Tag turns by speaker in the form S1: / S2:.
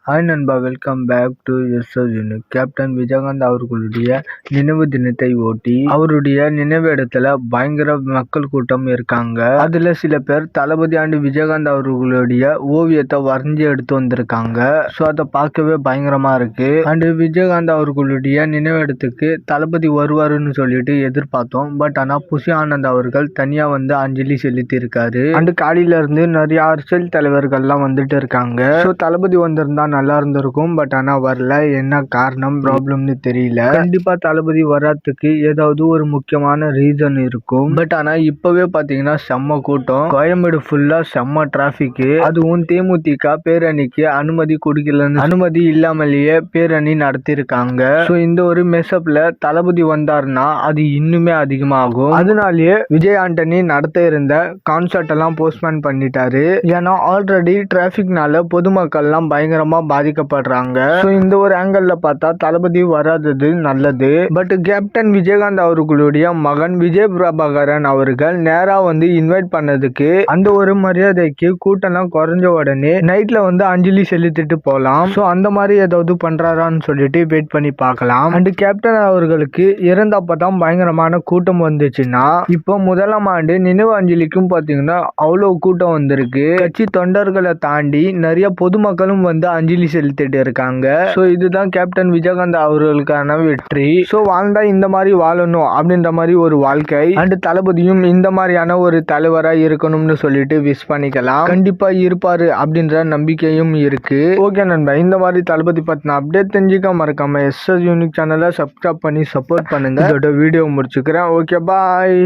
S1: Hi நண்பா, welcome back to SS unique. Captain Vijayakanth அவர்களுடைய நினைவு தினத்தை ஒட்டி அவருடைய நினைவு இடத்துல பயங்கர மக்கள் கூட்டம் இருக்காங்க. அதுல சில பேர் தளபதி அண்ட் விஜயகாந்த் அவர்களுடைய ஓவியத்தை வரைஞ்சி எடுத்து வந்திருக்காங்க. ஸோ அதை பார்க்கவே பயங்கரமா இருக்கு. அண்ட் விஜயகாந்த் அவர்களுடைய நினைவு இடத்துக்கு தளபதி வருவாருன்னு சொல்லிட்டு எதிர்பார்த்தோம். பட் ஆனா புஷி ஆனந்த் அவர்கள் தனியா வந்து அஞ்சலி செலுத்தி இருக்காரு. அண்ட் காலையில இருந்து நிறைய அரசியல் தலைவர்கள்லாம் வந்துட்டு இருக்காங்க. ஸோ தளபதி வந்திருந்தா நல்லா இருந்திருக்கும். பட் ஆனா வரல. என்ன காரணம் ப்ராப்ளம்னு தெரியல. கண்டிப்பா தளபதி வர்றதுக்கு ஏதாவது ஒரு முக்கியமான ரீசன் இருக்கும். பட் ஆனா இப்பவே பாத்தீங்கன்னா செம்ம கூட்டம். கோயம்பேடு ஃபுல்லா செம்ம டிராபிக். அதுவும் தேமுதிக பேரணிக்கு அனுமதி கொடுக்கலன்னு அனுமதி இல்லாமலேயே பேரணி நடத்திருக்காங்க. ஸோ இந்த ஒரு மெசப்ல தளபதி வந்தாருன்னா அது இன்னுமே அதிகமாகும். அதனாலேயே விஜய் ஆண்டனி நடத்த இருந்த கான்சர்ட் எல்லாம் போஸ்ட்போன் பண்ணிட்டாரு. ஏன்னா ஆல்ரெடி டிராபிக்னால பொதுமக்கள் எல்லாம் பயங்கரமா பாதிக்கப்படுறாங்க. இந்த ஒரு ஆங்கிள் பார்த்தா தளபதி வராதது நல்லது. பட் கேப்டன் விஜயகாந்த் அவர்களுடைய மகன் விஜய் பிரபாகரன் அவர்கள் நேரா வந்து இன்வைட் பண்ணதுக்கு அந்த ஒரு மரியாதைக்கு கூட்டம் குறைஞ்ச உடனே நைட்ல வந்து அஞ்சலி செலுத்திட்டு போலாம். சோ அந்த மாதிரி ஏதாவது பண்றாரான்னு சொல்லிட்டு வெயிட் பண்ணி பார்க்கலாம். அண்ட் கேப்டன் அவர்களுக்கு இறந்தப்பதான் பயங்கரமான கூட்டம் வந்துச்சுன்னா இப்போ முதலாம் ஆண்டு நினைவு அஞ்சலிக்கும் பாத்தீங்கன்னா அவ்வளவு கூட்டம் வந்திருக்கு. கட்சி தொண்டர்களை தாண்டி நிறைய பொதுமக்களும் வந்து அஞ்சலி செலுத்திட்டு இருக்காங்க. சோ இதுதான் கேப்டன் விஜயகாந்த் அவர்களுக்கான வெற்றி. சோ வாழ்ந்தா இந்த மாதிரி வாழணும் அப்படின்ற மாதிரி ஒரு வாழ்க்கை. அண்ட் தளபதியும் இந்த மாதிரியான ஒரு தலைவரா இருக்கணும்னு சொல்லிட்டு விஷ் பண்ணிக்கலாம். கண்டிப்பா இருப்பாரு அப்படின்ற நம்பிக்கையும் இருக்கு. ஓகே நண்பா, இந்த மாதிரி தளபதி பத்தின அப்டேட் தெரிஞ்சுக்க மறக்காம எஸ்எஸ் யூனிக் சேனலை சப்ஸ்கிரைப் பண்ணி சப்போர்ட் பண்ணுங்க. இதோட வீடியோ முடிச்சுக்கிறேன். ஓகே, பாய்.